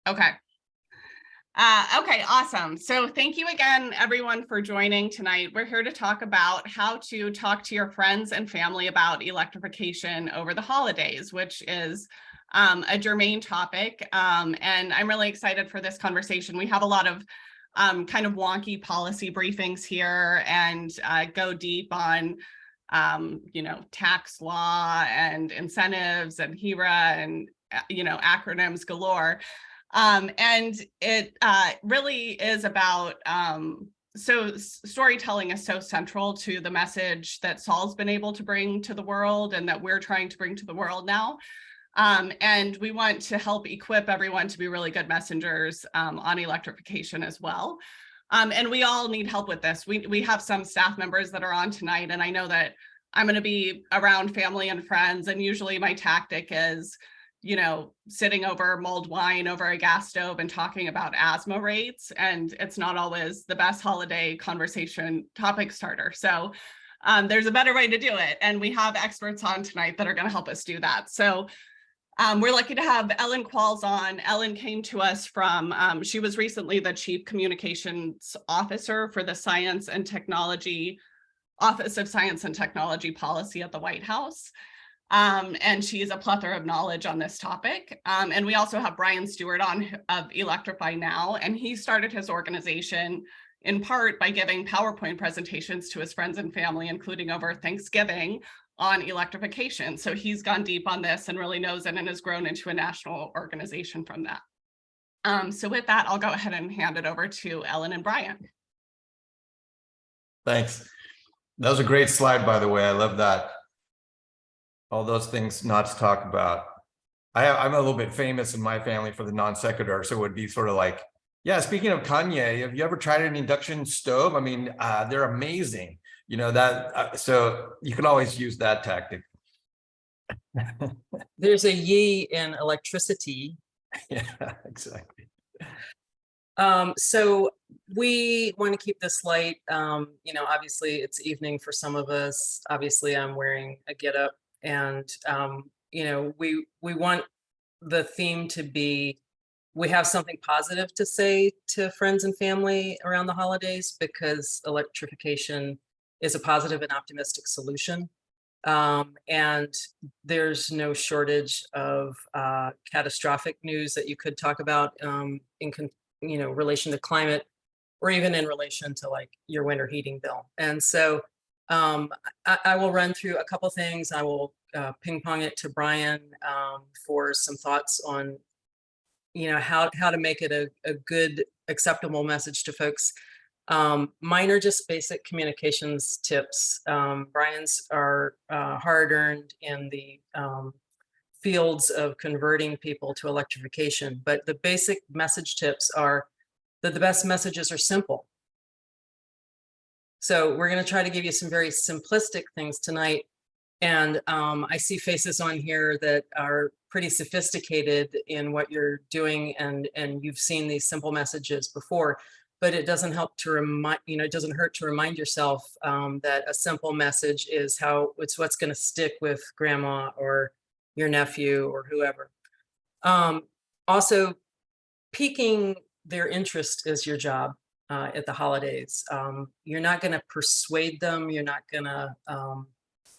Okay. Okay, awesome. So thank you again, everyone, for joining tonight. We're here to talk about how to talk to your friends and family about electrification over the holidays, which is a germane topic. And I'm really excited for this conversation. We have a lot of kind of wonky policy briefings here and go deep on tax law and incentives and HERA and acronyms galore. And it really is about, so storytelling is so central to the message that Saul's been able to bring to the world and that we're trying to bring to the world now. And we want to help equip everyone to be really good messengers on electrification as well. And we all need help with this. We have some staff members that are on tonight, and I know that I'm going to be around family and friends, and usually my tactic is sitting over mulled wine over a gas stove and talking about asthma rates. And it's not always the best holiday conversation topic starter. So there's a better way to do it. And we have experts on tonight that are going to help us do that. So we're lucky to have Ellen Qualls on. Ellen came to us from, she was recently the Chief Communications Officer for the Science and Technology, Office of Science and Technology Policy at the White House. And she's a plethora of knowledge on this topic. And we also have Brian Stewart on of Electrify now, and he started his organization in part by giving PowerPoint presentations to his friends and family, including over Thanksgiving, on electrification. So he's gone deep on this and really knows it and has grown into a national organization from that. So with that, I'll go ahead and hand it over to Ellen and Brian. Thanks. That was a great slide, by the way. I love that. All those things not to talk about. I'm a little bit famous in my family for the non sequitur, so it would be sort of like, yeah, speaking of Kanye, have you ever tried an induction stove? I mean, they're amazing. So you can always use that tactic. There's a ye in electricity. Yeah, exactly. So we want to keep this light. Obviously it's evening for some of us. Obviously I'm wearing a getup. And, we want the theme to be, we have something positive to say to friends and family around the holidays, because electrification is a positive and optimistic solution. And there's no shortage of catastrophic news that you could talk about in relation to climate, or even in relation to like your winter heating bill. And so I will run through a couple things. I will ping pong it to Brian for some thoughts on, how to make it a good, acceptable message to folks. Mine are just basic communications tips. Brian's are hard-earned in the fields of converting people to electrification. But the basic message tips are that the best messages are simple. So we're going to try to give you some very simplistic things tonight. And I see faces on here that are pretty sophisticated in what you're doing, and you've seen these simple messages before, but it doesn't help to remind, it doesn't hurt to remind yourself that a simple message is what's going to stick with grandma or your nephew or whoever. Also, piquing their interest is your job. At the holidays. You're not going to persuade them. You're not going to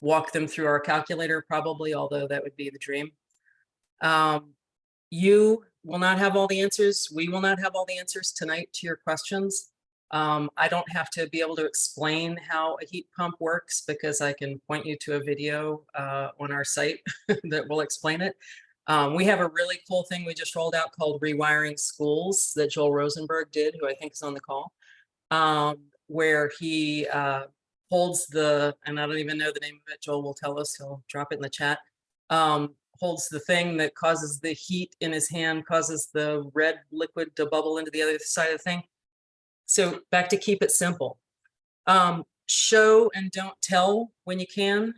walk them through our calculator, probably, although that would be the dream. You will not have all the answers. We will not have all the answers tonight to your questions. I don't have to be able to explain how a heat pump works, because I can point you to a video on our site that will explain it. We have a really cool thing we just rolled out called Rewiring Schools that Joel Rosenberg did, who I think is on the call, where he holds and I don't even know the name of it, Joel will tell us, he'll drop it in the chat, holds the thing that causes the heat in his hand, causes the red liquid to bubble into the other side of the thing. So back to keep it simple. Show and don't tell when you can.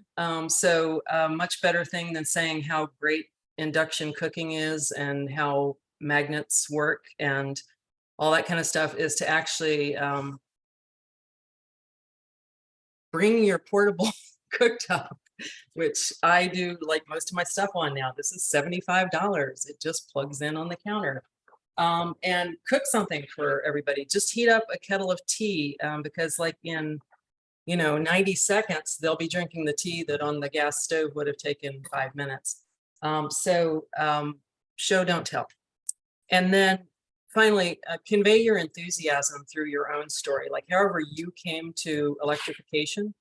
So a much better thing than saying how great induction cooking is and how magnets work and all that kind of stuff is to actually bring your portable cooktop, which I do like most of my stuff on now. This is $75. It just plugs in on the counter. and cook something for everybody. Just heat up a kettle of tea, because like in, 90 seconds, they'll be drinking the tea that on the gas stove would have taken 5 minutes. Show, don't tell. And then finally, convey your enthusiasm through your own story, like however you came to electrification,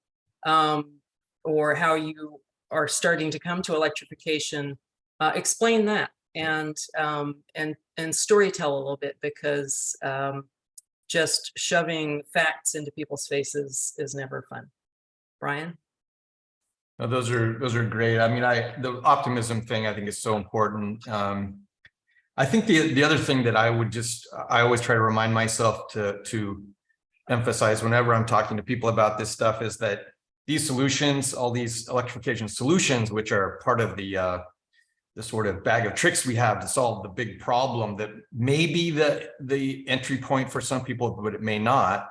or how you are starting to come to electrification. Explain that, and storytell a little bit, because just shoving facts into people's faces is never fun. Brian? No, those are great. I mean, the optimism thing I think is so important. I think the other thing that I always try to remind myself to emphasize whenever I'm talking to people about this stuff is that these solutions, all these electrification solutions, which are part of the sort of bag of tricks we have to solve the big problem that may be the entry point for some people, but it may not.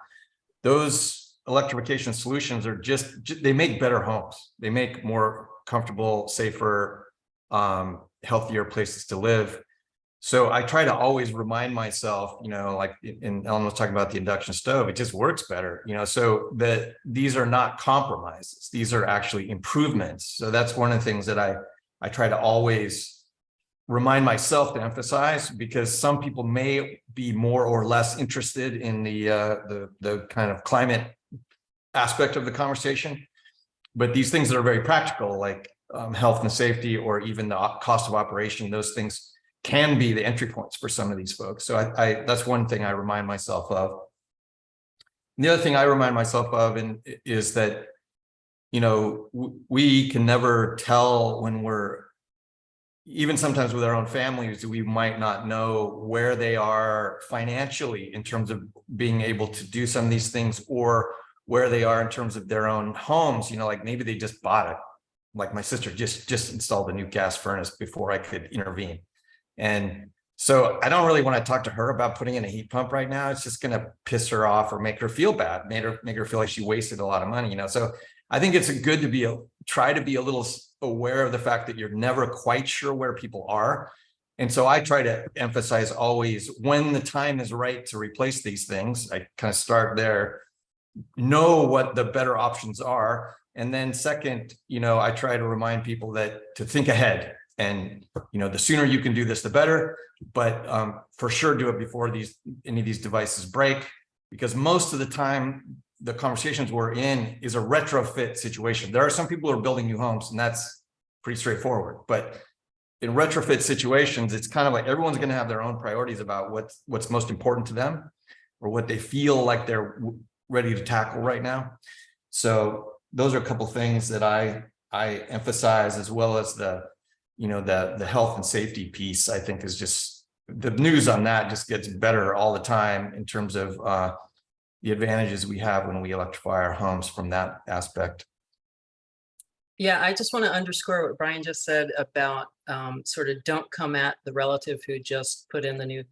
Those electrification solutions are they make better homes. They make more comfortable, safer, healthier places to live. So I try to always remind myself, like Ellen was talking about the induction stove, it just works better, so that these are not compromises. These are actually improvements. So that's one of the things that I try to always remind myself to emphasize, because some people may be more or less interested in the kind of climate aspect of the conversation. But these things that are very practical, like health and safety, or even the cost of operation, those things can be the entry points for some of these folks. So that's one thing I remind myself of. And the other thing I remind myself of is that, we can never tell when even sometimes with our own families, we might not know where they are financially in terms of being able to do some of these things, or where they are in terms of their own homes, like maybe they just bought it. Like my sister just installed a new gas furnace before I could intervene. And so I don't really want to talk to her about putting in a heat pump right now. It's just going to piss her off or make her feel bad, make her feel like she wasted a lot of money, So I think it's good to try to be a little aware of the fact that you're never quite sure where people are. And so I try to emphasize always, when the time is right to replace these things, I kind of start there, know what the better options are. And then second, I try to remind people to think ahead. And, the sooner you can do this, the better. But for sure, do it before any of these devices break, because most of the time, the conversations we're in is a retrofit situation. There are some people who are building new homes, and that's pretty straightforward. But in retrofit situations, it's kind of like everyone's going to have their own priorities about what's most important to them, or what they feel like they're ready to tackle right now. So those are a couple of things that I emphasize, as well as the health and safety piece. I think is just, the news on that just gets better all the time in terms of the advantages we have when we electrify our homes from that aspect. Yeah, I just want to underscore what Brian just said about sort of don't come at the relative who just put in the new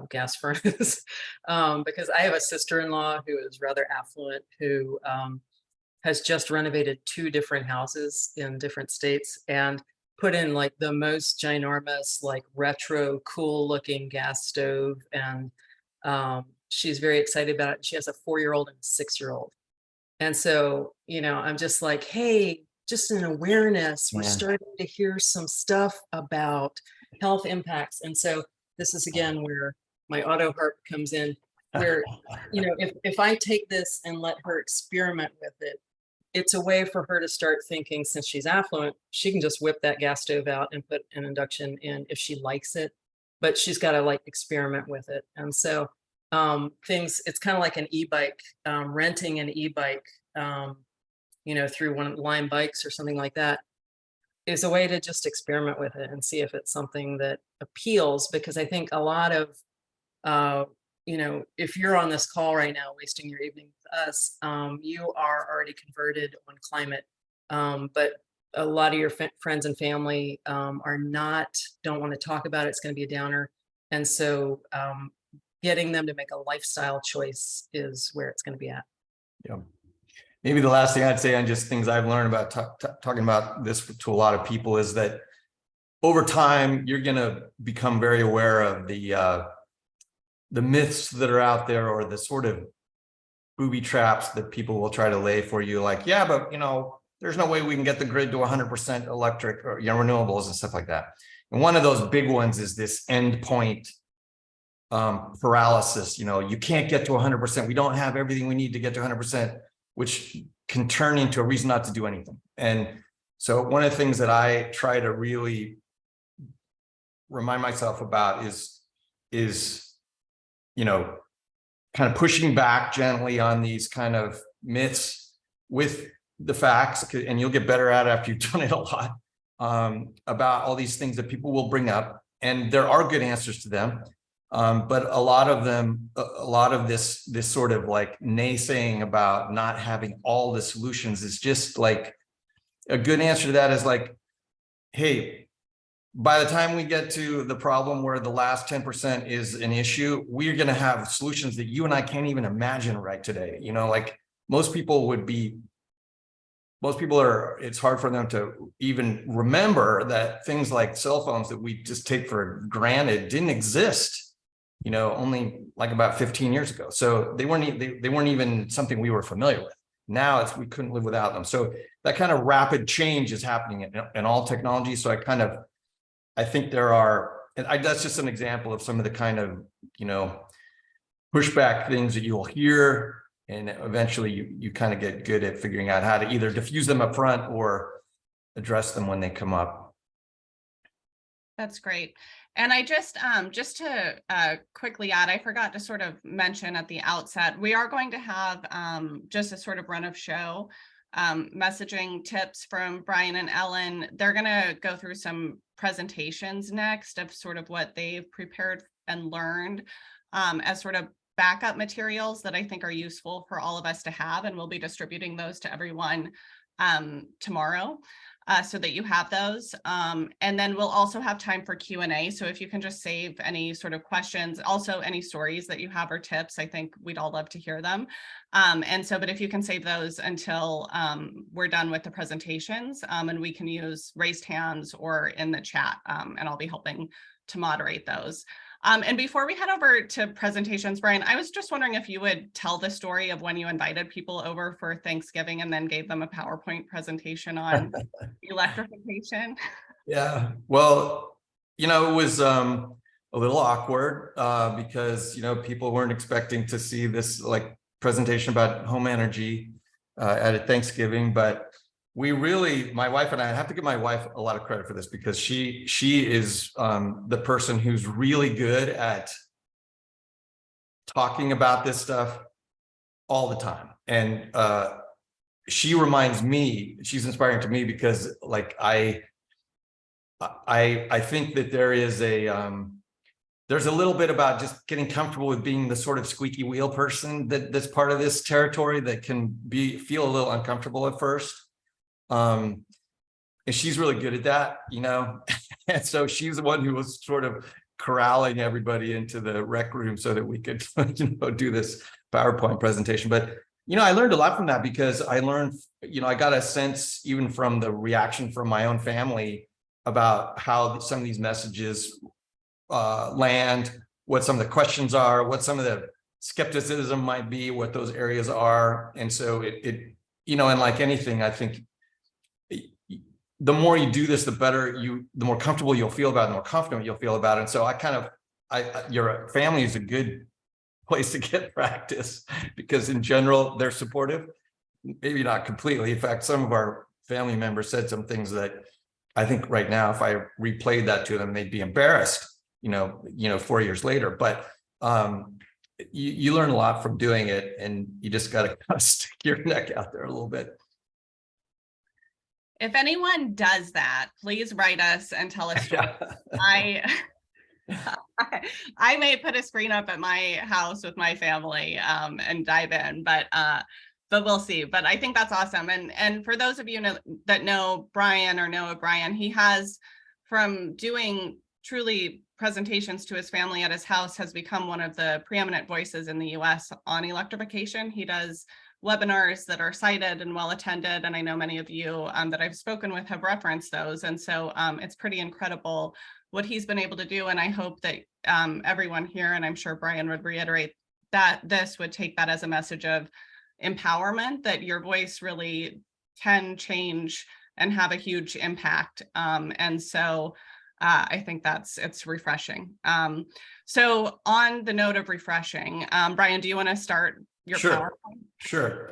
gas furnace, because I have a sister-in-law who is rather affluent, who has just renovated 2 different houses in different states and put in like the most ginormous, like retro cool looking gas stove. And she's very excited about it. She has a 4-year-old and a 6-year-old. And so, I'm just like, hey, just an awareness. We're starting to hear some stuff about health impacts. And so this is again where my auto harp comes in, where, if I take this and let her experiment with it, it's a way for her to start thinking, since she's affluent, she can just whip that gas stove out and put an induction in if she likes it, but she's got to like experiment with it. And so it's kind of like an e-bike, renting an e-bike, through one of Lime Bikes or something like that, is a way to just experiment with it and see if it's something that appeals. Because I think a lot of, if you're on this call right now, wasting your evening with us, you are already converted on climate. But a lot of your friends and family don't want to talk about it. It's going to be a downer. And so getting them to make a lifestyle choice is where it's going to be at. Yeah. Maybe the last thing I'd say on just things I've learned about talking about this to a lot of people is that over time, you're going to become very aware of the the myths that are out there, or the sort of booby traps that people will try to lay for you, like, yeah, but there's no way we can get the grid to 100% electric or renewables and stuff like that. And one of those big ones is this endpoint paralysis. You can't get to 100%. We don't have everything we need to get to 100%, which can turn into a reason not to do anything. And so one of the things that I try to really remind myself about is kind of pushing back gently on these kind of myths with the facts, and you'll get better at it after you've done it a lot, about all these things that people will bring up, and there are good answers to them. But a lot of this sort of like naysaying about not having all the solutions is just like, a good answer to that is like, hey, by the time we get to the problem where the last 10% is an issue, we're going to have solutions that you and I can't even imagine right today. Like most people it's hard for them to even remember that things like cell phones that we just take for granted didn't exist, only like about 15 years ago. So they weren't even something we were familiar with. Now we couldn't live without them. So that kind of rapid change is happening in all technology. So I think that's just an example of some of the kind of, pushback things that you'll hear, and eventually you kind of get good at figuring out how to either diffuse them up front or address them when they come up. That's great. And I just to quickly add, I forgot to sort of mention at the outset, we are going to have just a sort of run of show messaging tips from Brian and Ellen. They're going to go through some presentations next of sort of what they've prepared and learned as sort of backup materials that I think are useful for all of us to have. And we'll be distributing those to everyone tomorrow so that you have those. And then we'll also have time for Q&A. So if you can just save any sort of questions, also any stories that you have or tips, I think we'd all love to hear them. But if you can save those until we're done with the presentations, and we can use raised hands or in the chat, and I'll be helping to moderate those. And before we head over to presentations, Brian, I was just wondering if you would tell the story of when you invited people over for Thanksgiving and then gave them a PowerPoint presentation on electrification. Yeah, well, it was a little awkward because, people weren't expecting to see this like presentation about home energy at a Thanksgiving, but my wife and I have to give my wife a lot of credit for this, because she is the person who's really good at talking about this stuff all the time. And she reminds me, she's inspiring to me, because like I think that there's a little bit about just getting comfortable with being the sort of squeaky wheel person that's part of this territory that can feel a little uncomfortable at first. And she's really good at that, and so she's the one who was sort of corralling everybody into the rec room so that we could, do this PowerPoint presentation. But, I learned a lot from that, because I learned, I got a sense even from the reaction from my own family about how some of these messages land, what some of the questions are, what some of the skepticism might be, what those areas are. And so it and like anything, I think the more you do this, the more comfortable you'll feel about it, the more confident you'll feel about it. And so your family is a good place to get practice, because in general, they're supportive, maybe not completely. In fact, some of our family members said some things that I think right now, if I replayed that to them, they'd be embarrassed, 4 years later. But you learn a lot from doing it, and you just got to kind of stick your neck out there a little bit. If anyone does that, please write us and tell us. I may put a screen up at my house with my family and dive in, but we'll see. But I think that's awesome. And for those of you that know Brian or know Brian, he has, from doing truly presentations to his family at his house, has become one of the preeminent voices in the US on electrification. He does webinars that are cited and well attended, and I know many of you that I've spoken with have referenced those. And so it's pretty incredible what he's been able to do. And I hope that everyone here, and I'm sure Brian would reiterate that, this would take that as a message of empowerment, that your voice really can change and have a huge impact. And so I think it's refreshing. So on the note of refreshing, Brian, do you want to start your Sure. PowerPoint? Sure.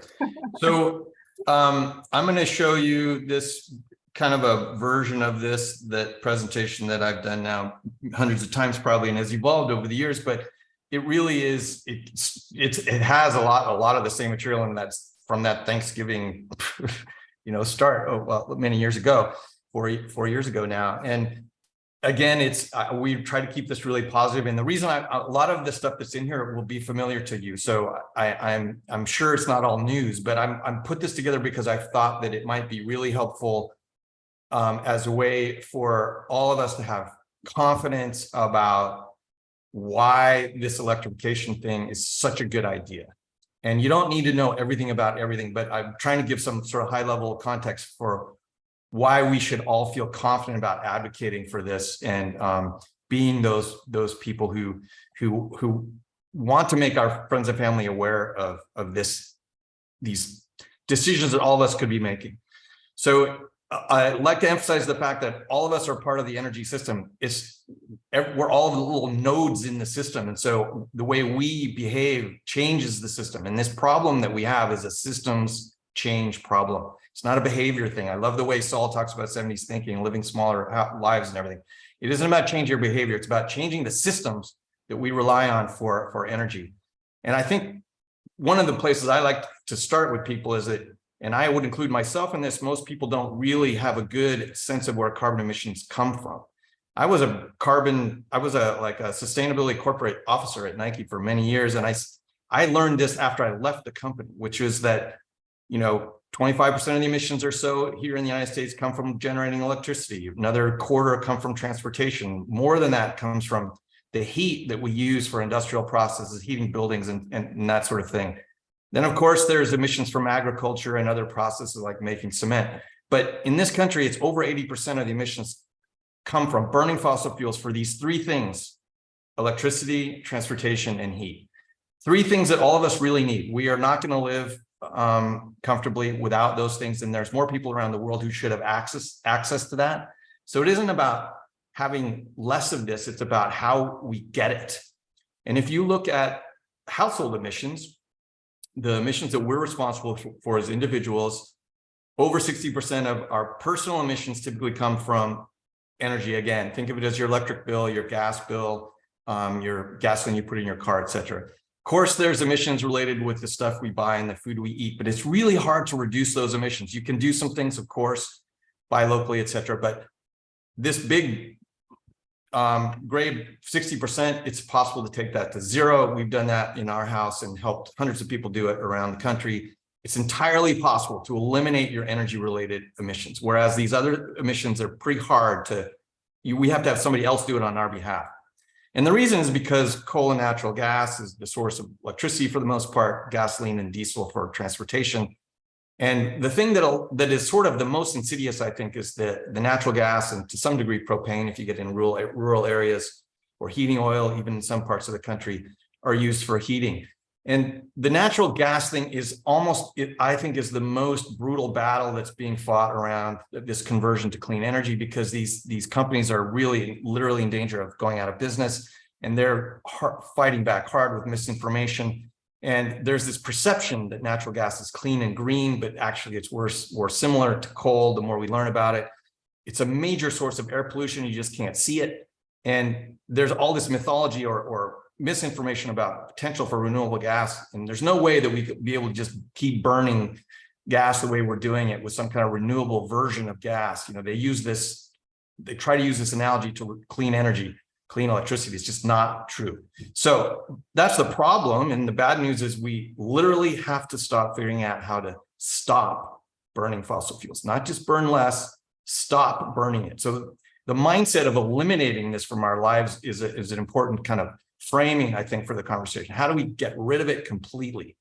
So I'm going to show you this kind of a version of that presentation that I've done now hundreds of times probably, and has evolved over the years, but it really is, it has a lot of the same material, and that's from that Thanksgiving, start, well, many years ago, 4 years ago now. And again, we try to keep this really positive. And the reason a lot of the stuff that's in here will be familiar to you. So I'm sure it's not all news, but I'm put this together because I thought that it might be really helpful as a way for all of us to have confidence about why this electrification thing is such a good idea. And you don't need to know everything about everything, but I'm trying to give some sort of high level context for why we should all feel confident about advocating for this, and being those people who want to make our friends and family aware of these decisions that all of us could be making. So I'd like to emphasize the fact that all of us are part of the energy system. We're all the little nodes in the system. And so the way we behave changes the system. And this problem that we have is a systems change problem. It's not a behavior thing. I love the way Saul talks about 70s thinking, living smaller lives and everything. It isn't about changing your behavior. It's about changing the systems that we rely on for energy. And I think one of the places I like to start with people is that, and I would include myself in this, most people don't really have a good sense of where carbon emissions come from. I was a sustainability corporate officer at Nike for many years. And I learned this after I left the company, which is that, 25% of the emissions or so here in the United States come from generating electricity. Another quarter come from transportation. More than that comes from the heat that we use for industrial processes, heating buildings and that sort of thing. Then, of course, there's emissions from agriculture and other processes like making cement. But in this country, it's over 80% of the emissions come from burning fossil fuels for these three things: electricity, transportation, and heat. Three things that all of us really need. We are not going to live comfortably without those things. And there's more people around the world who should have access to that. So it isn't about having less of this, it's about how we get it. And if you look at household emissions, the emissions that we're responsible for as individuals, over 60% of our personal emissions typically come from energy. Again, think of it as your electric bill, your gas bill, your gasoline you put in your car, et cetera. Of course, there's emissions related with the stuff we buy and the food we eat, but it's really hard to reduce those emissions. You can do some things, of course, buy locally, et cetera, but this big gray 60%, it's possible to take that to zero. We've done that in our house and helped hundreds of people do it around the country. It's entirely possible to eliminate your energy related emissions, whereas these other emissions are pretty hard we have to have somebody else do it on our behalf. And the reason is because coal and natural gas is the source of electricity for the most part, gasoline and diesel for transportation. And the thing that is sort of the most insidious, I think, is the natural gas and to some degree propane, if you get in rural areas, or heating oil, even in some parts of the country, are used for heating. And the natural gas thing is I think is the most brutal battle that's being fought around this conversion to clean energy, because these companies are really literally in danger of going out of business, and they're fighting back hard with misinformation. And there's this perception that natural gas is clean and green, but actually it's worse or similar to coal the more we learn about it. It's a major source of air pollution. You just can't see it. And there's all this mythology or misinformation about potential for renewable gas. And there's no way that we could be able to just keep burning gas the way we're doing it with some kind of renewable version of gas. They try to use this analogy to clean energy, clean electricity. It's just not true. So that's the problem. And the bad news is we literally have to stop figuring out how to stop burning fossil fuels, not just burn less, stop burning it. So the mindset of eliminating this from our lives is an important kind of framing, I think, for the conversation. How do we get rid of it completely?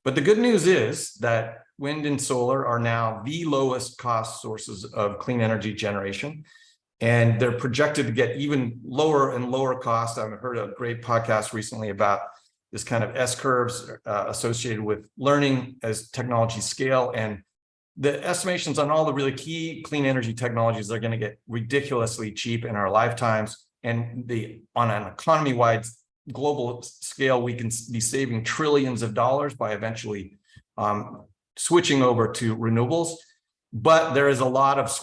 But the good news is that wind and solar are now the lowest cost sources of clean energy generation. And they're projected to get even lower and lower cost. I've heard a great podcast recently about this kind of S-curves associated with learning as technology scale. And the estimations on all the really key clean energy technologies are going to get ridiculously cheap in our lifetimes. And on an economy-wide global scale, we can be saving trillions of dollars by eventually switching over to renewables. But there is a lot of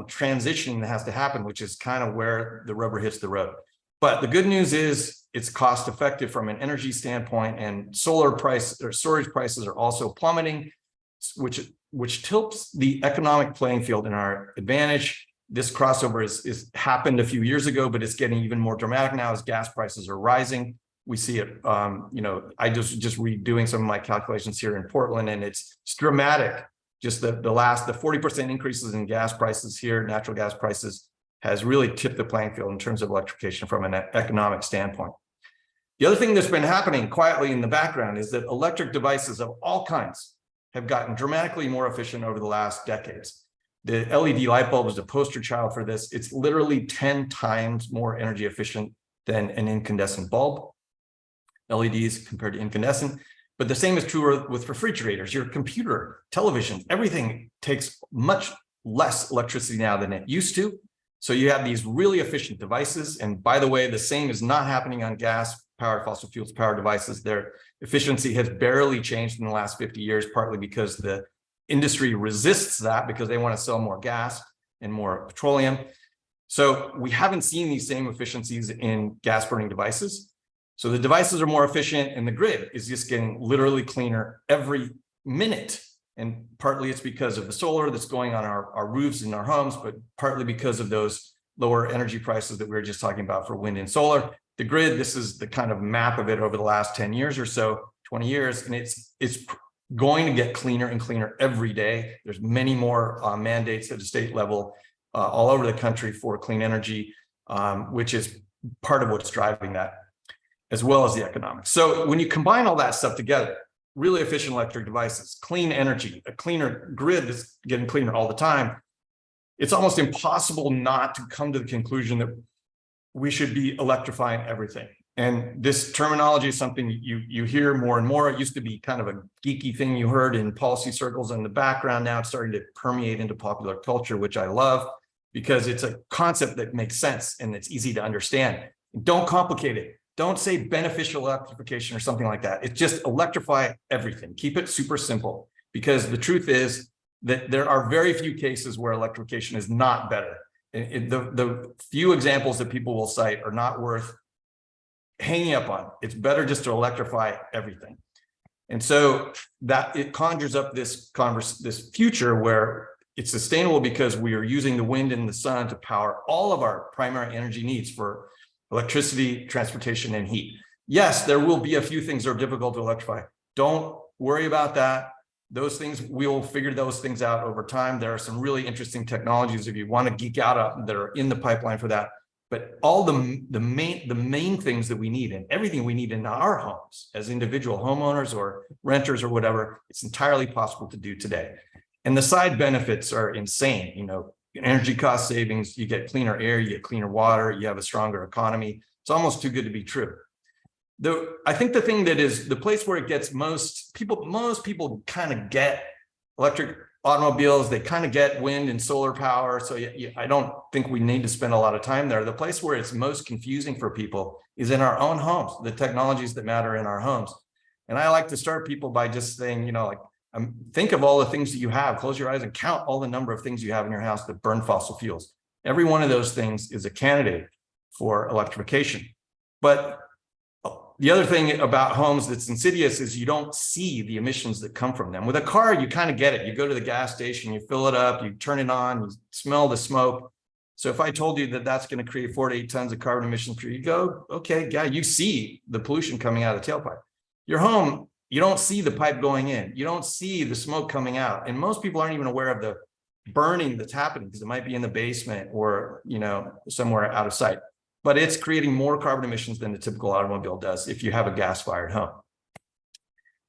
transition that has to happen, which is kind of where the rubber hits the road. But the good news is it's cost effective from an energy standpoint, and solar price or storage prices are also plummeting, which tilts the economic playing field in our advantage. This crossover is happened a few years ago, but it's getting even more dramatic now as gas prices are rising. We see it, I just redoing some of my calculations here in Portland, and it's dramatic. Just the 40% increases in gas prices here, natural gas prices, has really tipped the playing field in terms of electrification from an economic standpoint. The other thing that's been happening quietly in the background is that electric devices of all kinds have gotten dramatically more efficient over the last decades. The LED light bulb is the poster child for this. It's literally 10 times more energy efficient than an incandescent bulb, LEDs compared to incandescent. But the same is true with refrigerators, your computer, television, everything takes much less electricity now than it used to. So you have these really efficient devices. And by the way, the same is not happening on gas-powered, fossil fuels powered devices. Their efficiency has barely changed in the last 50 years, partly because the industry resists that because they want to sell more gas and more petroleum. So we haven't seen these same efficiencies in gas burning devices. So the devices are more efficient and the grid is just getting literally cleaner every minute. And partly it's because of the solar that's going on our roofs in our homes, but partly because of those lower energy prices that we were just talking about for wind and solar. The grid, this is the kind of map of it over the last 10 years or so, 20 years, and it's going to get cleaner and cleaner every day. There's many more mandates at the state level all over the country for clean energy, which is part of what's driving that, as well as the economics. So when you combine all that stuff together, really efficient electric devices, clean energy, a cleaner grid that's getting cleaner all the time, it's almost impossible not to come to the conclusion that we should be electrifying everything. And this terminology is something you hear more and more. It used to be kind of a geeky thing you heard in policy circles in the background. Now it's starting to permeate into popular culture, which I love because it's a concept that makes sense and it's easy to understand. Don't complicate it. Don't say beneficial electrification or something like that. It's just electrify everything. Keep it super simple, because the truth is that there are very few cases where electrification is not better. The few examples that people will cite are not worth hanging up on. It's better just to electrify everything. And so that it conjures up this future where it's sustainable because we are using the wind and the sun to power all of our primary energy needs for electricity, transportation, and heat. Yes, there will be a few things that are difficult to electrify. Don't worry about that. Those things, we will figure those things out over time. There are some really interesting technologies if you want to geek out that are in the pipeline for that. But all the main things that we need and everything we need in our homes as individual homeowners or renters or whatever, it's entirely possible to do today. And the side benefits are insane. You know, energy cost savings, you get cleaner air, you get cleaner water, you have a stronger economy. It's almost too good to be true. I think the thing that is the place where it gets most people kind of get electric automobiles, they kind of get wind and solar power. So I don't think we need to spend a lot of time there. The place where it's most confusing for people is in our own homes, the technologies that matter in our homes. And I like to start people by just saying, you know, like, think of all the things that you have, close your eyes and count all the number of things you have in your house that burn fossil fuels. Every one of those things is a candidate for electrification. But the other thing about homes that's insidious is you don't see the emissions that come from them. With a car, you kind of get it. You go to the gas station, you fill it up, you turn it on, you smell the smoke. So if I told you that that's going to create 4 to 8 tons of carbon emissions per year, you go, okay, yeah, you see the pollution coming out of the tailpipe. Your home, you don't see the pipe going in. You don't see the smoke coming out. And most people aren't even aware of the burning that's happening because it might be in the basement or, you know, somewhere out of sight. But it's creating more carbon emissions than the typical automobile does if you have a gas-fired home.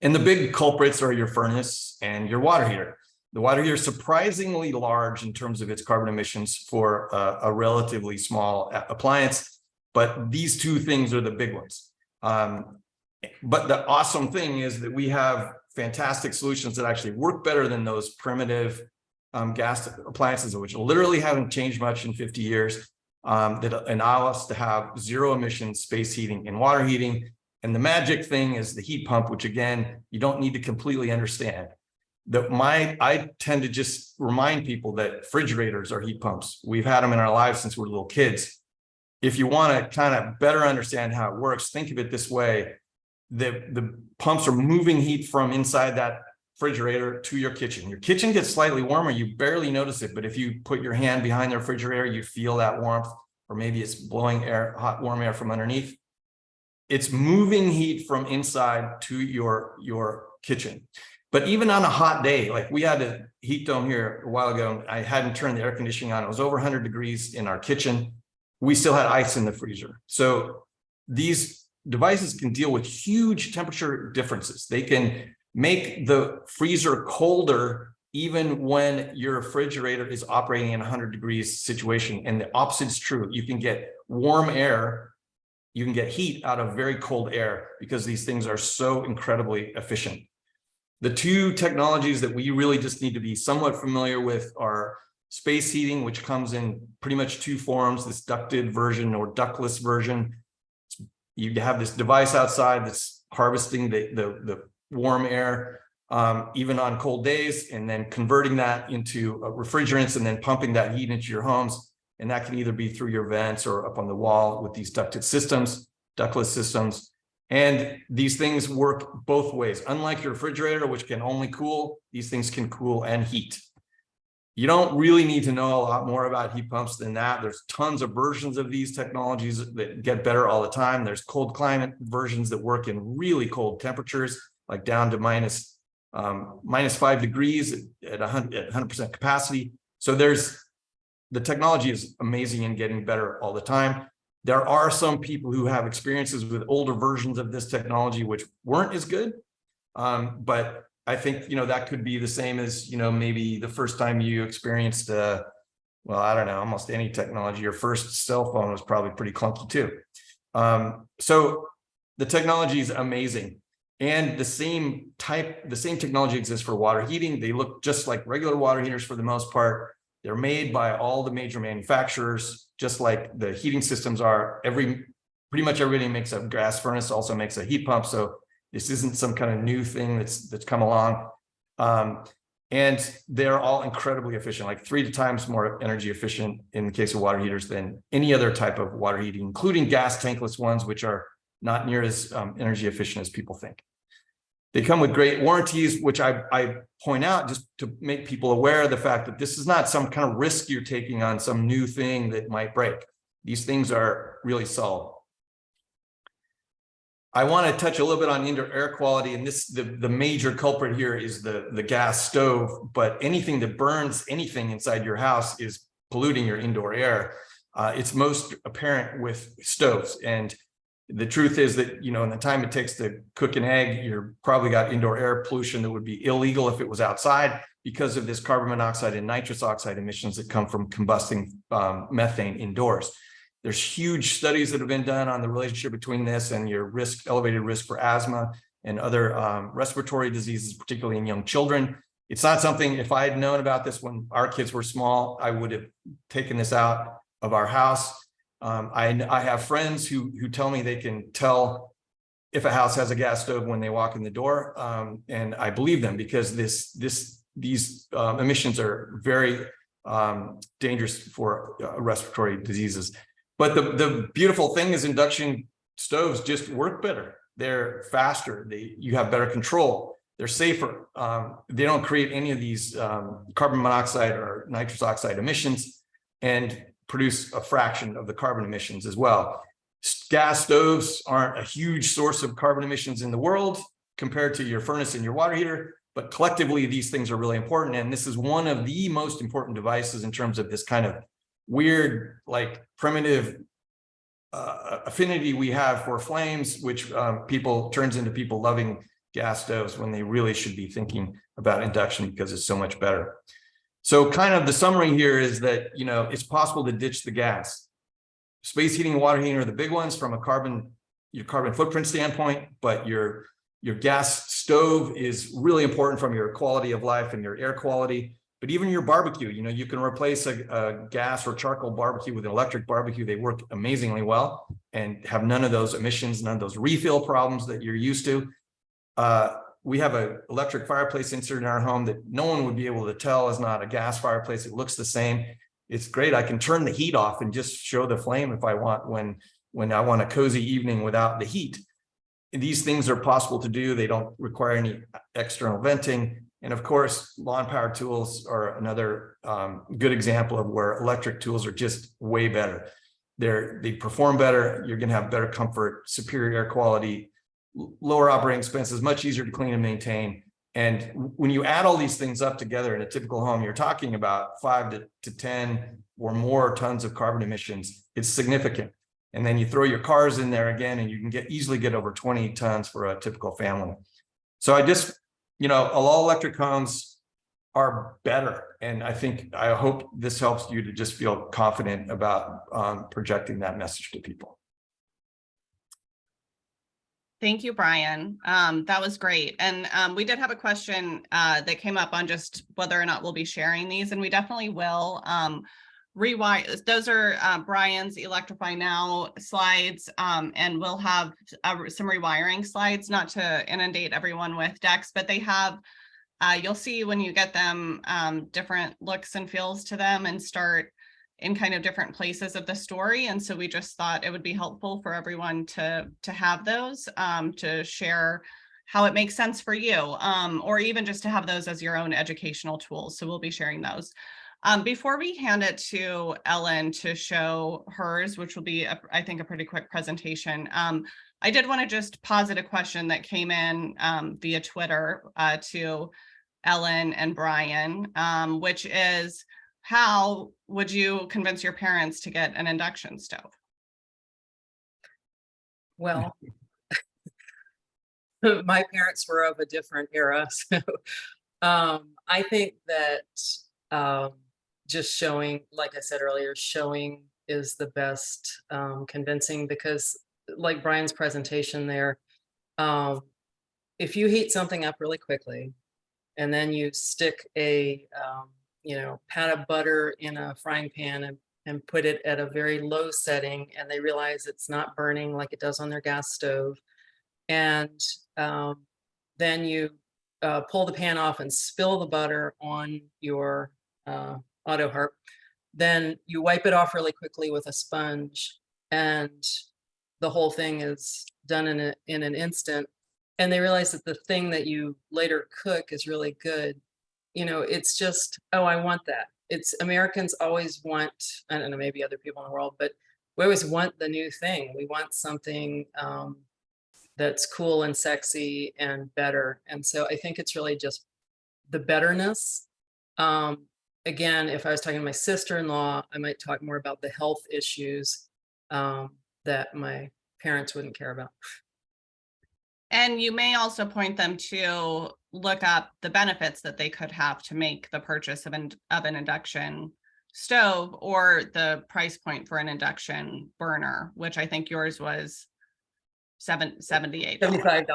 And the big culprits are your furnace and your water heater. The water heater is surprisingly large in terms of its carbon emissions for a relatively small appliance, but these two things are the big ones. But the awesome thing is that we have fantastic solutions that actually work better than those primitive gas appliances, which literally haven't changed much in 50 years, that allow us to have zero emissions space heating and water heating. And the magic thing is the heat pump, which again, you don't need to completely understand. I tend to just remind people that refrigerators are heat pumps. We've had them in our lives since we were little kids. If you want to kind of better understand how it works, think of it this way. The pumps are moving heat from inside that refrigerator to your kitchen. Your kitchen gets slightly warmer, you barely notice it, but if you put your hand behind the refrigerator, you feel that warmth, or maybe it's blowing air, hot, warm air from underneath. It's moving heat from inside to your kitchen. But even on a hot day, like we had a heat dome here a while ago, I hadn't turned the air conditioning on. It was over 100 degrees in our kitchen. We still had ice in the freezer. So these devices can deal with huge temperature differences. They can make the freezer colder even when your refrigerator is operating in a 100 degrees situation. And the opposite is true. You can get warm air, you can get heat out of very cold air because these things are so incredibly efficient. The two technologies that we really just need to be somewhat familiar with are space heating, which comes in pretty much two forms, this ducted version or ductless version. You have this device outside that's harvesting the warm air, even on cold days, and then converting that into refrigerants and then pumping that heat into your homes. And that can either be through your vents or up on the wall with these ducted systems, ductless systems. And these things work both ways. Unlike your refrigerator, which can only cool, these things can cool and heat. You don't really need to know a lot more about heat pumps than that. There's tons of versions of these technologies that get better all the time. There's cold climate versions that work in really cold temperatures, like down to minus 5 degrees at 100% capacity. So the technology is amazing and getting better all the time. There are some people who have experiences with older versions of this technology which weren't as good, but I think that could be the same as maybe the first time you experienced well, I don't know, almost any technology. Your first cell phone was probably pretty clunky too. So the technology is amazing, and the same technology exists for water heating. They look just like regular water heaters for the most part. They're made by all the major manufacturers, just like the heating systems are. Pretty much everybody makes a gas furnace, also makes a heat pump. So this isn't some kind of new thing that's come along. And they're all incredibly efficient, like 3 times more energy efficient in the case of water heaters than any other type of water heating, including gas tankless ones, which are not near as energy efficient as people think. They come with great warranties, which I point out just to make people aware of the fact that this is not some kind of risk you're taking on some new thing that might break. These things are really solid. I want to touch a little bit on indoor air quality, and the major culprit here is the gas stove, but anything that burns anything inside your house is polluting your indoor air. It's most apparent with stoves, and the truth is that, in the time it takes to cook an egg, you're probably got indoor air pollution that would be illegal if it was outside because of this carbon monoxide and nitrous oxide emissions that come from combusting methane indoors. There's huge studies that have been done on the relationship between this and your elevated risk for asthma and other respiratory diseases, particularly in young children. It's not something, if I had known about this when our kids were small, I would have taken this out of our house. I have friends who tell me they can tell if a house has a gas stove when they walk in the door, and I believe them because these emissions are very dangerous for respiratory diseases. But the beautiful thing is induction stoves just work better. They're faster. You have better control. They're safer. They don't create any of these carbon monoxide or nitrous oxide emissions, and produce a fraction of the carbon emissions as well. Gas stoves aren't a huge source of carbon emissions in the world compared to your furnace and your water heater, but collectively these things are really important. And this is one of the most important devices in terms of this kind of weird, like primitive affinity we have for flames, which turns into people loving gas stoves when they really should be thinking about induction because it's so much better. So kind of the summary here is that, it's possible to ditch the gas. Space heating and water heating are the big ones from your carbon footprint standpoint, but your gas stove is really important from your quality of life and your air quality. But even your barbecue, you can replace a gas or charcoal barbecue with an electric barbecue. They work amazingly well and have none of those emissions, none of those refill problems that you're used to. We have an electric fireplace inserted in our home that no one would be able to tell is not a gas fireplace. It looks the same. It's great. I can turn the heat off and just show the flame if I want when I want a cozy evening without the heat. And these things are possible to do. They don't require any external venting. And of course, lawn power tools are another good example of where electric tools are just way better. They perform better. You're going to have better comfort, superior air quality, lower operating expenses, much easier to clean and maintain. And when you add all these things up together in a typical home, you're talking about 5 to 10 or more tons of carbon emissions. It's significant. And then you throw your cars in there again, and you can easily get over 20 tons for a typical family. So all electric homes are better. And I hope this helps you to just feel confident about projecting that message to people. Thank you, Brian. That was great. And we did have a question that came up on just whether or not we'll be sharing these, and we definitely will. Those are Brian's Electrify Now slides, and we'll have some rewiring slides, not to inundate everyone with decks, but they have, you'll see when you get them, different looks and feels to them and start in kind of different places of the story. And so we just thought it would be helpful for everyone to have those, to share how it makes sense for you, or even just to have those as your own educational tools. So we'll be sharing those. Before we hand it to Ellen to show hers, which will be, I think, a pretty quick presentation, I did want to just posit a question that came in via Twitter to Ellen and Brian, which is, how would you convince your parents to get an induction stove? Well, my parents were of a different era, so I think that just showing, like I said earlier, showing is the best convincing, because like Brian's presentation there, if you heat something up really quickly and then you stick a pat of butter in a frying pan and put it at a very low setting, and they realize it's not burning like it does on their gas stove, and then you pull the pan off and spill the butter on your auto harp, then you wipe it off really quickly with a sponge, and the whole thing is done in an instant. And they realize that the thing that you later cook is really good. It's just, oh, I want that. Americans always want, I don't know, maybe other people in the world, but we always want the new thing. We want something that's cool and sexy and better. And so I think it's really just the betterness. Again, if I was talking to my sister-in-law, I might talk more about the health issues that my parents wouldn't care about. And you may also point them to look up the benefits that they could have to make the purchase of an induction stove, or the price point for an induction burner, which I think yours was $78. $75.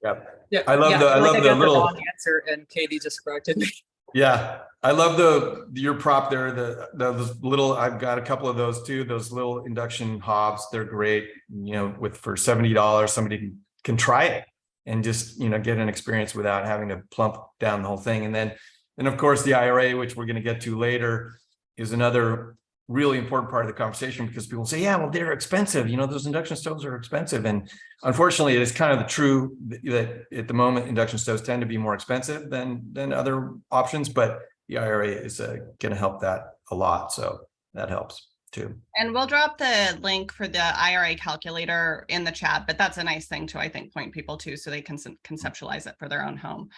Yeah. Yeah. I love the little answer, and Katie just corrected me. Yeah, I love your prop there. The little, I've got a couple of those too. Those little induction hobs, they're great. For $70, somebody can try it and just get an experience without having to plump down the whole thing. And then of course the IRA, which we're going to get to later, is another really important part of the conversation, because people say, yeah, well, they're expensive. Those induction stoves are expensive. And unfortunately, it is kind of the true that at the moment, induction stoves tend to be more expensive than other options, but the IRA is going to help that a lot. So that helps too. And we'll drop the link for the IRA calculator in the chat, but that's a nice thing to, I think, point people to, so they can conceptualize it for their own home.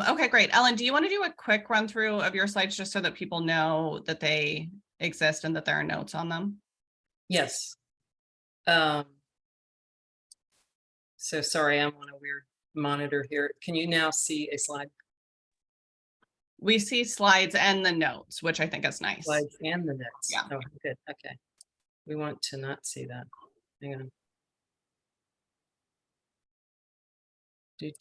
Okay, great. Ellen, do you want to do a quick run through of your slides just so that people know that they exist and that there are notes on them? Yes. So sorry, I'm on a weird monitor here. Can you now see a slide? We see slides and the notes, which I think is nice. Slides and the notes. Yeah. Oh, good. Okay. We want to not see that. Hang on. Do.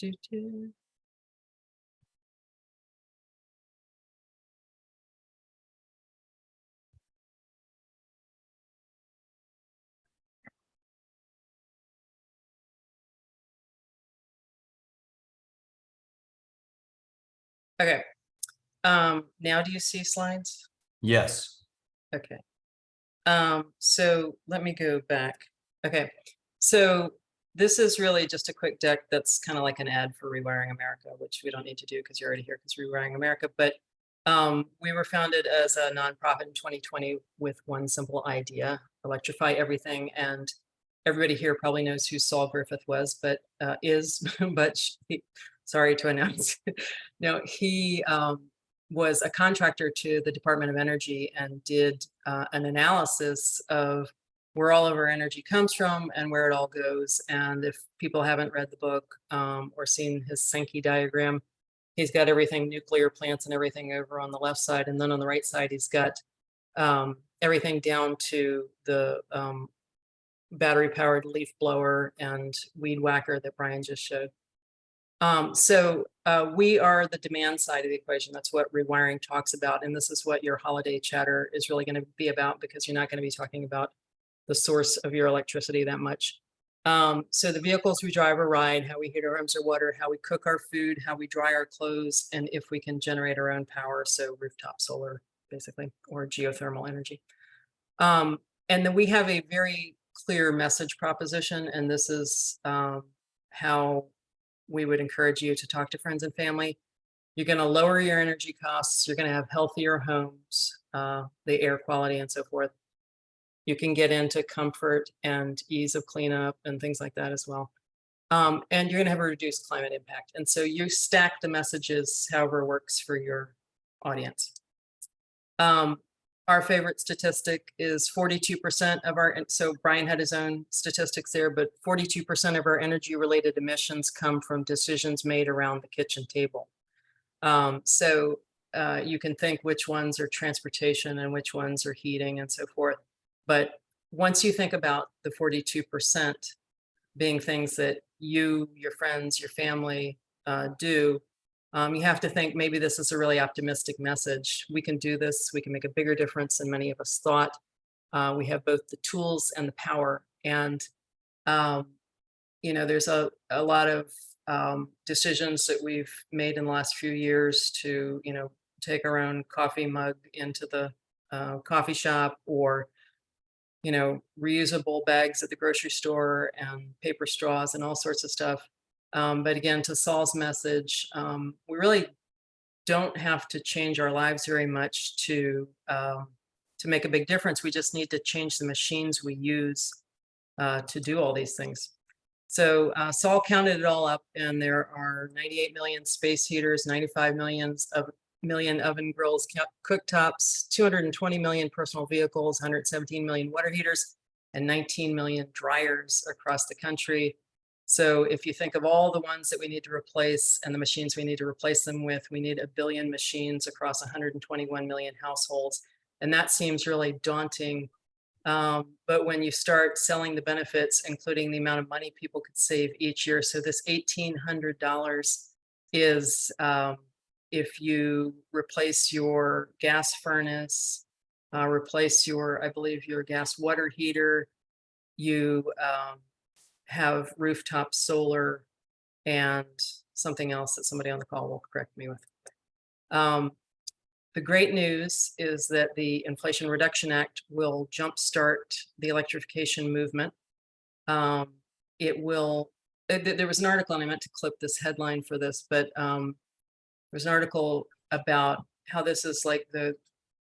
Okay. Now do you see slides? Yes. Okay. So let me go back. Okay. So this is really just a quick deck that's kind of like an ad for Rewiring America, which we don't need to do because you're already here because Rewiring America. But we were founded as a nonprofit in 2020 with one simple idea: electrify everything. And everybody here probably knows who Saul Griffith was, but sorry to announce, no, he was a contractor to the Department of Energy and did an analysis of where all of our energy comes from and where it all goes. And if people haven't read the book or seen his Sankey diagram, he's got everything, nuclear plants and everything over on the left side. And then on the right side, he's got everything down to the battery powered leaf blower and weed whacker that Brian just showed. So we are the demand side of the equation. That's what rewiring talks about. And this is what your holiday chatter is really going to be about, because you're not going to be talking about the source of your electricity that much. So the vehicles we drive or ride, how we heat our homes or water, how we cook our food, how we dry our clothes, and if we can generate our own power. So rooftop solar, basically, or geothermal energy. And then we have a very clear message proposition. And this is how we would encourage you to talk to friends and family. You're going to lower your energy costs. You're going to have healthier homes, the air quality and so forth. You can get into comfort and ease of cleanup and things like that as well. And you're going to have a reduced climate impact. And so you stack the messages however works for your audience. Our favorite statistic is 42% of our, so Brian had his own statistics there, but 42% of our energy related emissions come from decisions made around the kitchen table. So you can think which ones are transportation and which ones are heating and so forth. But once you think about the 42% being things that you, your friends, your family do, you have to think maybe this is a really optimistic message. We can do this. We can make a bigger difference than many of us thought. We have both the tools and the power. And, you know, there's a lot of decisions that we've made in the last few years to, you know, take our own coffee mug into the coffee shop, or, you know, reusable bags at the grocery store and paper straws and all sorts of stuff. But again, to Saul's message, we really don't have to change our lives very much to make a big difference. We just need to change the machines we use to do all these things. So Saul counted it all up, and there are 98 million space heaters, 95 million oven grills, cooktops, 220 million personal vehicles, 117 million water heaters, and 19 million dryers across the country. So if you think of all the ones that we need to replace and the machines we need to replace them with, we need 1 billion machines across 121 million households. And that seems really daunting. But when you start selling the benefits, including the amount of money people could save each year, so this $1,800 is if you replace your gas furnace, replace your, I believe, your gas water heater, you have rooftop solar, and something else that somebody on the call will correct me with. The great news is that the Inflation Reduction Act will jumpstart the electrification movement. It will, there was an article, and I meant to clip this headline for this, but there's an article about how this is like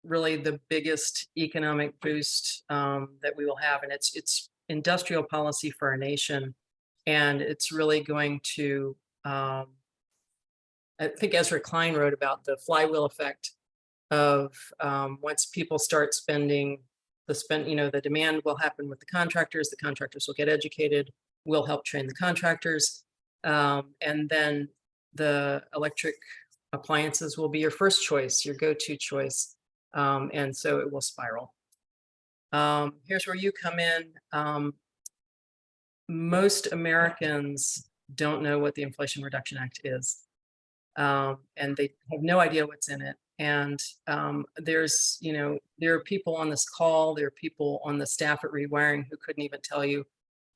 really the biggest economic boost that we will have. And it's industrial policy for our nation. And it's really going to, I think Ezra Klein wrote about the flywheel effect of once people start spending, the demand will happen with the contractors will get educated, we'll help train the contractors. And then the electric appliances will be your first choice, your go-to choice. And so it will spiral. Here's where you come in. Most Americans don't know what the Inflation Reduction Act is. And they have no idea what's in it. And there's, there are people on this call, there are people on the staff at Rewiring who couldn't even tell you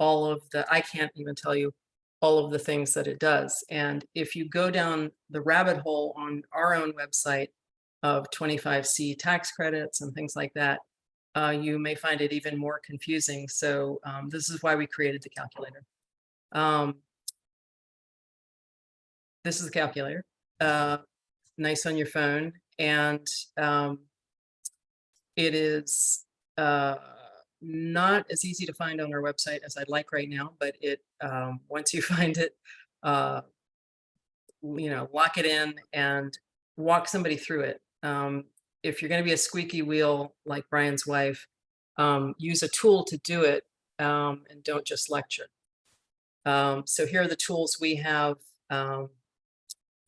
I can't even tell you all of the things that it does. And if you go down the rabbit hole on our own website of 25C tax credits and things like that, you may find it even more confusing. So this is why we created the calculator. This is the calculator, nice on your phone. And it is not as easy to find on our website as I'd like right now, but it once you find it, lock it in and walk somebody through it. If you're going to be a squeaky wheel like Brian's wife, use a tool to do it, and don't just lecture. So here are the tools we have.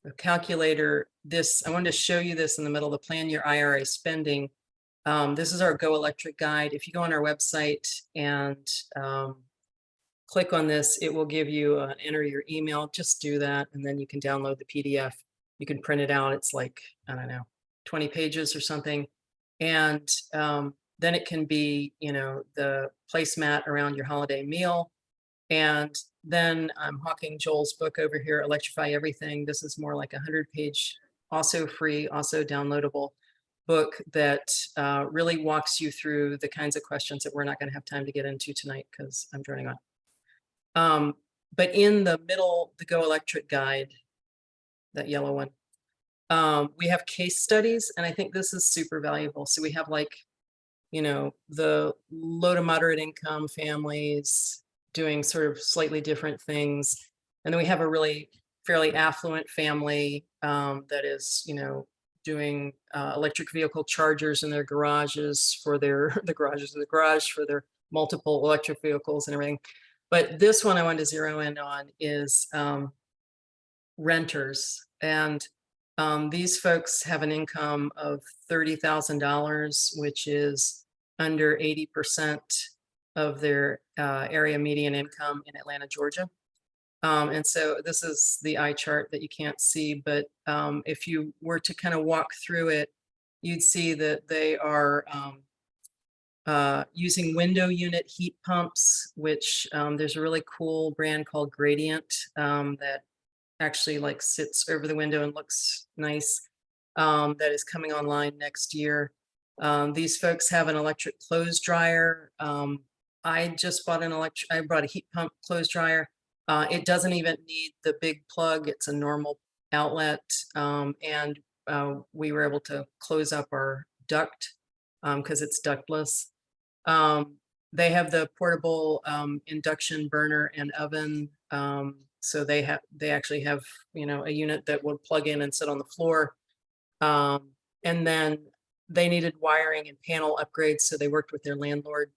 A calculator. I wanted to show you this in the middle of the plan your IRA spending. This is our Go Electric guide. If you go on our website and click on this, it will give you enter your email. Just do that, and then you can download the PDF. You can print it out. It's like, I don't know, 20 pages or something. And then it can be, the placemat around your holiday meal. And then I'm hawking Joel's book over here, Electrify Everything. This is more like a 100-page, also free, also downloadable book that really walks you through the kinds of questions that we're not going to have time to get into tonight because I'm running on. But in the middle, the Go Electric guide, that yellow one, we have case studies, and I think this is super valuable. So we have the low to moderate income families doing sort of slightly different things. And then we have a really fairly affluent family that is, doing electric vehicle chargers in their garages for the garage for their multiple electric vehicles and everything. But this one I wanted to zero in on is renters. And these folks have an income of $30,000, which is under 80% of their area median income in Atlanta, Georgia. And so this is the eye chart that you can't see, but if you were to kind of walk through it, you'd see that they are using window unit heat pumps, which there's a really cool brand called Gradient that actually sits over the window and looks nice, that is coming online next year. These folks have an electric clothes dryer. I just bought I brought a heat pump clothes dryer. It doesn't even need the big plug. It's a normal outlet. And we were able to close up our duct because it's ductless. They have the portable induction burner and oven. So they actually have, a unit that would plug in and sit on the floor. And then they needed wiring and panel upgrades. So they worked with their landlord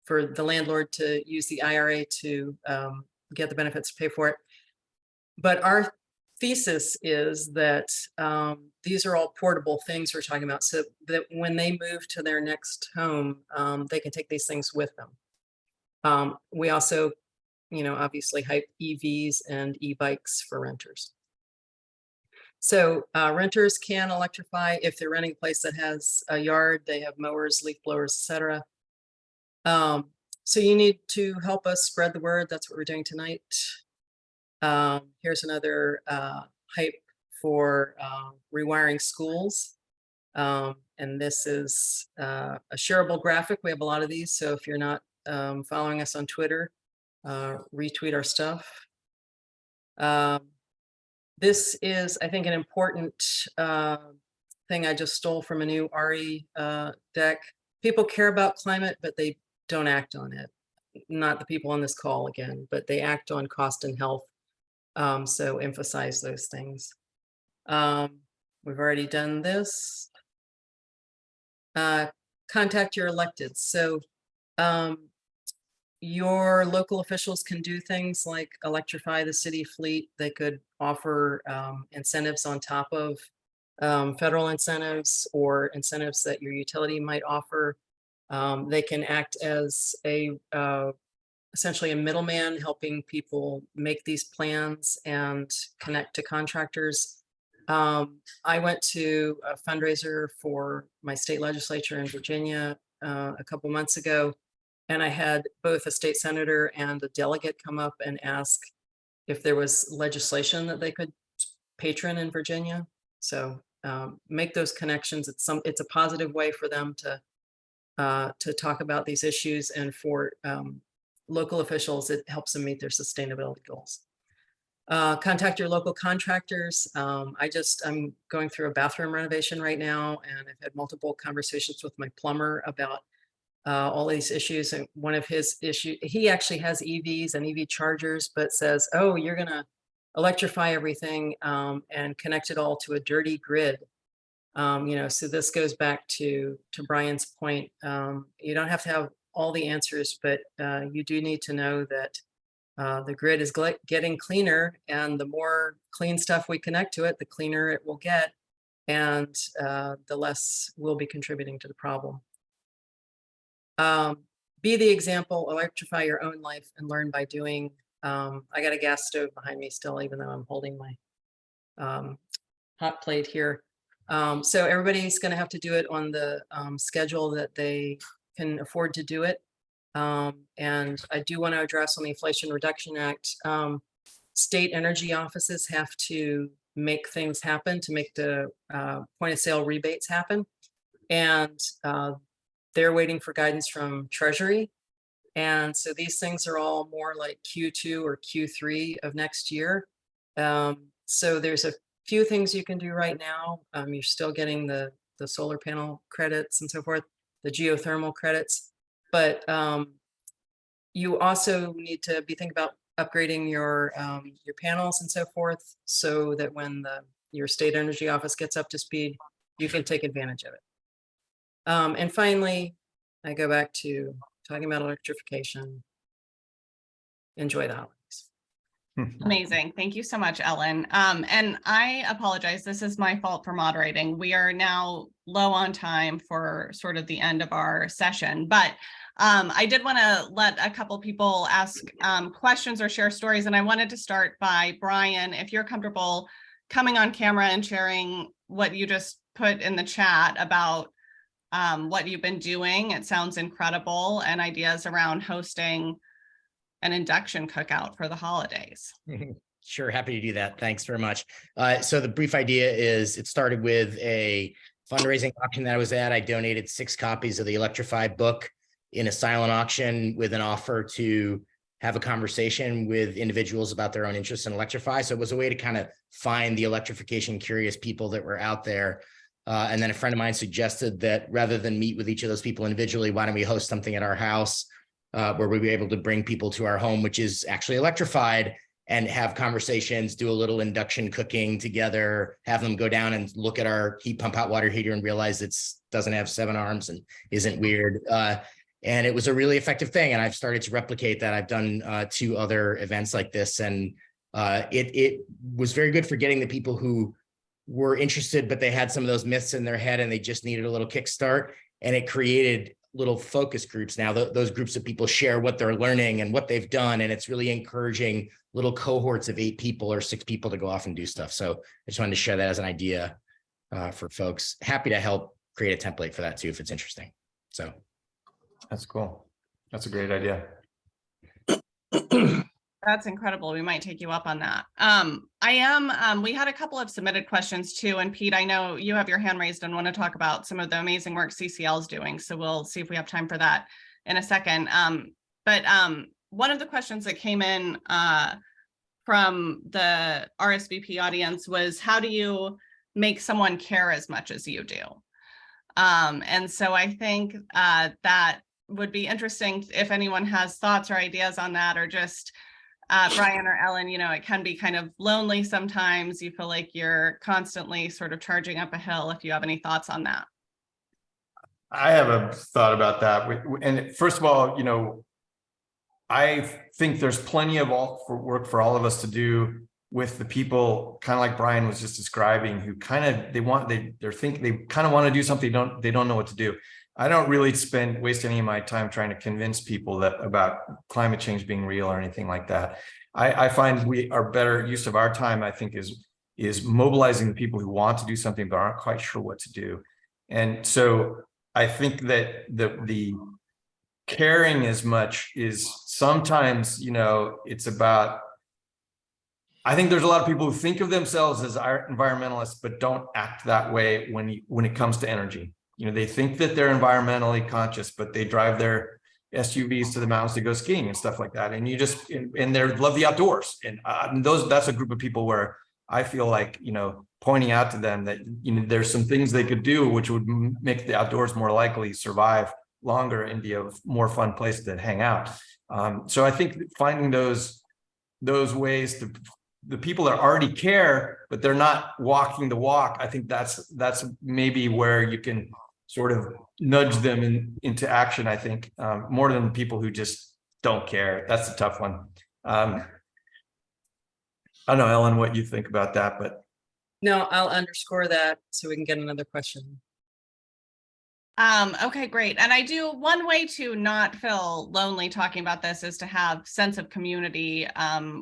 for the landlord to use the IRA to get the benefits to pay for it. But our thesis is that these are all portable things we're talking about, so that when they move to their next home, they can take these things with them. We also, obviously hype EVs and e-bikes for renters. So renters can electrify if they're renting a place that has a yard, they have mowers, leaf blowers, etc. So you need to help us spread the word. That's what we're doing tonight. Here's another hype for rewiring schools. And this is a shareable graphic. We have a lot of these. So if you're not following us on Twitter, retweet our stuff. This is, I think, an important thing I just stole from a new RE deck. People care about climate, but they don't act on it. Not the people on this call again, but they act on cost and health. So emphasize those things. We've already done this. Contact your electeds. So, your local officials can do things like electrify the city fleet. They could offer incentives on top of federal incentives or incentives that your utility might offer. They can act as a essentially a middleman, helping people make these plans and connect to contractors. I went to a fundraiser for my state legislature in Virginia a couple months ago, and I had both a state senator and a delegate come up and ask if there was legislation that they could patron in Virginia. So make those connections. It's a positive way for them to talk about these issues, and for local officials, it helps them meet their sustainability goals. Contact your local contractors. I'm going through a bathroom renovation right now, and I've had multiple conversations with my plumber about all these issues. And one of his issues, he actually has EVs and EV chargers, but says, oh, you're gonna electrify everything and connect it all to a dirty grid. So this goes back to Brian's point. You don't have to have all the answers, but you do need to know that the grid is getting cleaner, and the more clean stuff we connect to it, the cleaner it will get, and the less we'll be contributing to the problem. Be the example, electrify your own life, and learn by doing. I got a gas stove behind me still, even though I'm holding my hot plate here. So everybody's going to have to do it on the schedule that they can afford to do it. And I do want to address on the Inflation Reduction Act, state energy offices have to make things happen to make the point of sale rebates happen. And they're waiting for guidance from Treasury. And so these things are all more like Q2 or Q3 of next year. So there's a few things you can do right now. You're still getting the solar panel credits and so forth, the geothermal credits, but you also need to be thinking about upgrading your panels and so forth, so that when your state energy office gets up to speed, you can take advantage of it. And finally, I go back to talking about electrification. Enjoy the holidays. Amazing. Thank you so much, Ellen. And I apologize. This is my fault for moderating. We are now low on time for sort of the end of our session, but I did want to let a couple people ask questions or share stories. And I wanted to start by Brian, if you're comfortable coming on camera and sharing what you just put in the chat about what you've been doing. It sounds incredible, and ideas around hosting an induction cookout for the holidays. Sure, happy to do that. Thanks very much. So the brief idea is it started with a fundraising auction that I was at. I donated 6 copies of the Electrify book in a silent auction with an offer to have a conversation with individuals about their own interests in Electrify. So it was a way to kind of find the electrification curious people that were out there. And then a friend of mine suggested that rather than meet with each of those people individually, why don't we host something at our house where we'd be able to bring people to our home, which is actually electrified, and have conversations, do a little induction cooking together, have them go down and look at our heat pump hot water heater and realize it doesn't have 7 arms and isn't weird. And it was a really effective thing. And I've started to replicate that. I've done 2 other events like this, and it was very good for getting the people who were interested, but they had some of those myths in their head and they just needed a little kickstart. And it created little focus groups. Now those groups of people share what they're learning and what they've done. And it's really encouraging little cohorts of 8 people or 6 people to go off and do stuff. So I just wanted to share that as an idea for folks. Happy to help create a template for that too, if it's interesting. So That's cool. That's a great idea. That's incredible. We might take you up on that. We had a couple of submitted questions too. And Pete, I know you have your hand raised and want to talk about some of the amazing work CCL is doing. So we'll see if we have time for that in a second. But one of the questions that came in from the RSVP audience was, how do you make someone care as much as you do? And so I think that would be interesting if anyone has thoughts or ideas on that, or just Brian or Ellen, it can be kind of lonely sometimes. You feel like you're constantly sort of charging up a hill. If you have any thoughts on that. I have a thought about that. And first of all, I think there's plenty of work for all of us to do with the people, kind of like Brian was just describing, who kind of they kind of want to do something, they don't know what to do. I don't really waste any of my time trying to convince people about climate change being real or anything like that. I find our better use of our time, I think, is mobilizing the people who want to do something but aren't quite sure what to do. And so I think that the caring as much is sometimes, it's about, I think there's a lot of people who think of themselves as environmentalists, but don't act that way when it comes to energy. They think that they're environmentally conscious, but they drive their SUVs to the mountains to go skiing and stuff like that. And and they love the outdoors. And that's a group of people where I feel like, pointing out to them that, there's some things they could do, which would make the outdoors more likely survive longer and be a more fun place to hang out. So I think finding those ways to the people that already care, but they're not walking the walk. I think that's maybe where you can sort of nudge them into action. I think more than people who just don't care. That's a tough one. I don't know, Ellen, what you think about that, but. No, I'll underscore that so we can get another question. Okay, great. And one way to not feel lonely talking about this is to have sense of community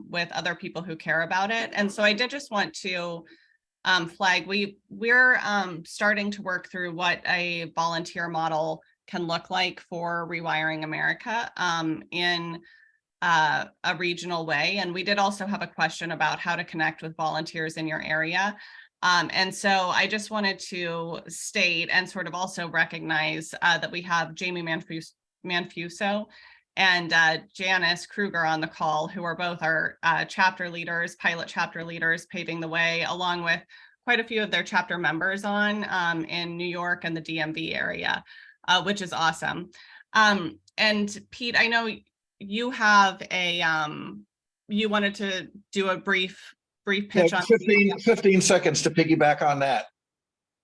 with other people who care about it. And so I did just want to flag, we're starting to work through what a volunteer model can look like for Rewiring America in a regional way. And we did also have a question about how to connect with volunteers in your area. And so I just wanted to state and sort of also recognize that we have Jamie Manfuso and Janice Kruger on the call, who are both our chapter leaders, pilot chapter leaders, paving the way, along with quite a few of their chapter members in New York and the DMV area, which is awesome. And Pete, I know you have you wanted to do a brief pitch on 15 seconds to piggyback on that.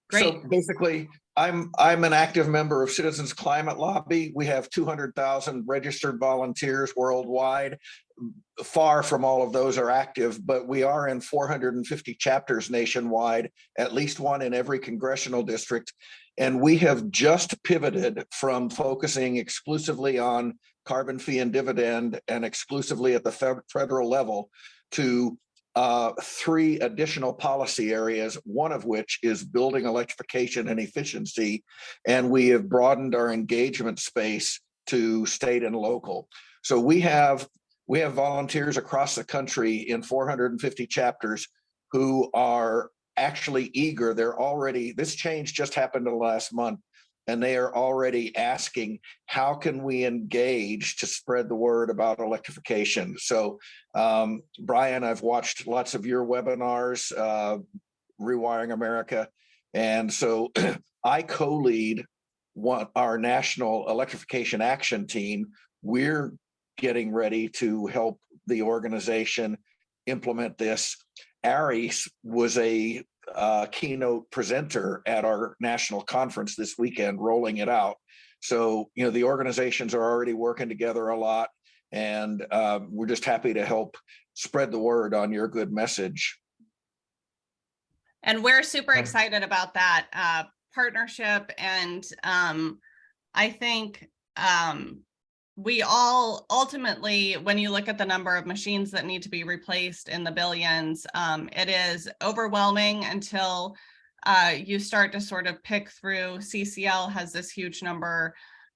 Great. So basically, I'm an active member of Citizens Climate Lobby. We have 200,000 registered volunteers worldwide. Far from all of those are active, but we are in 450 chapters nationwide, at least one in every congressional district. And we have just pivoted from focusing exclusively on carbon fee and dividend and exclusively at the federal level to 3 additional policy areas, one of which is building electrification and efficiency. And we have broadened our engagement space to state and local. So we have volunteers across the country in 450 chapters who are actually eager. This change just happened in the last month, and they are already asking, how can we engage to spread the word about electrification? So, Brian, I've watched lots of your webinars, Rewiring America. And so I co-lead our national electrification action team. We're getting ready to help the organization implement this. Aries was a keynote presenter at our national conference this weekend, rolling it out. So, the organizations are already working together a lot, and we're just happy to help spread the word on your good message. And we're super excited about that partnership. And I think we all ultimately, when you look at the number of machines that need to be replaced in the billions, it is overwhelming until you start to sort of pick through. CCL has this huge number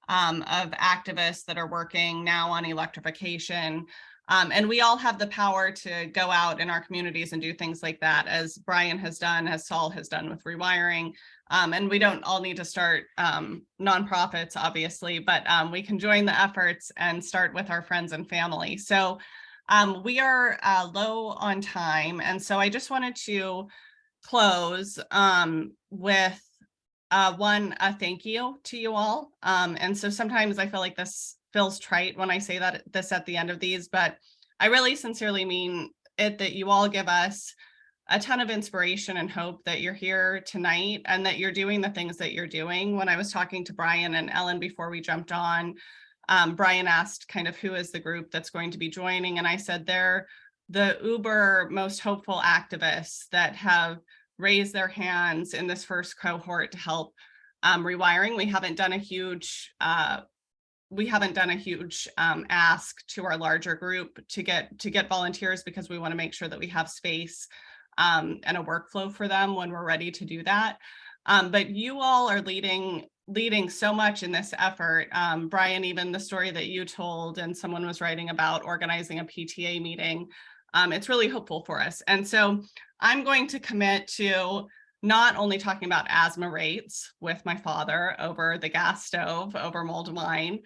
of activists that are working now on electrification. And we all have the power to go out in our communities and do things like that, as Brian has done, as Saul has done with Rewiring. And we don't all need to start nonprofits, obviously, but we can join the efforts and start with our friends and family. So we are low on time. And so I just wanted to close with a thank you to you all. And so sometimes I feel like this feels trite when I say this at the end of these, but I really sincerely mean it, that you all give us a ton of inspiration and hope that you're here tonight and that you're doing the things that you're doing. When I was talking to Brian and Ellen before we jumped on, Brian asked kind of who is the group that's going to be joining, and I said they're the uber most hopeful activists that have raised their hands in this first cohort to help rewiring. We haven't done a huge ask to our larger group to get volunteers, because we want to make sure that we have space and a workflow for them when we're ready to do that. But you all are leading so much in this effort. Brian, even the story that you told and someone was writing about organizing a PTA meeting, it's really hopeful for us. And so I'm going to commit to not only talking about asthma rates with my father over the gas stove over mulled wine.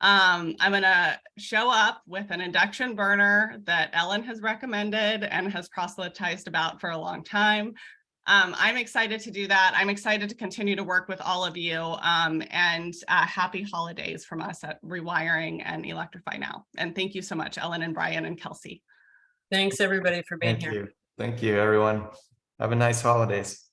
I'm going to show up with an induction burner that Ellen has recommended and has proselytized about for a long time. I'm excited to do that. I'm excited to continue to work with all of you, and happy holidays from us at Rewiring and Electrify Now. And thank you so much, Ellen and Brian and Kelsey. Thanks, everybody, for being Thank here. you. Thank you, everyone. Have a nice holidays.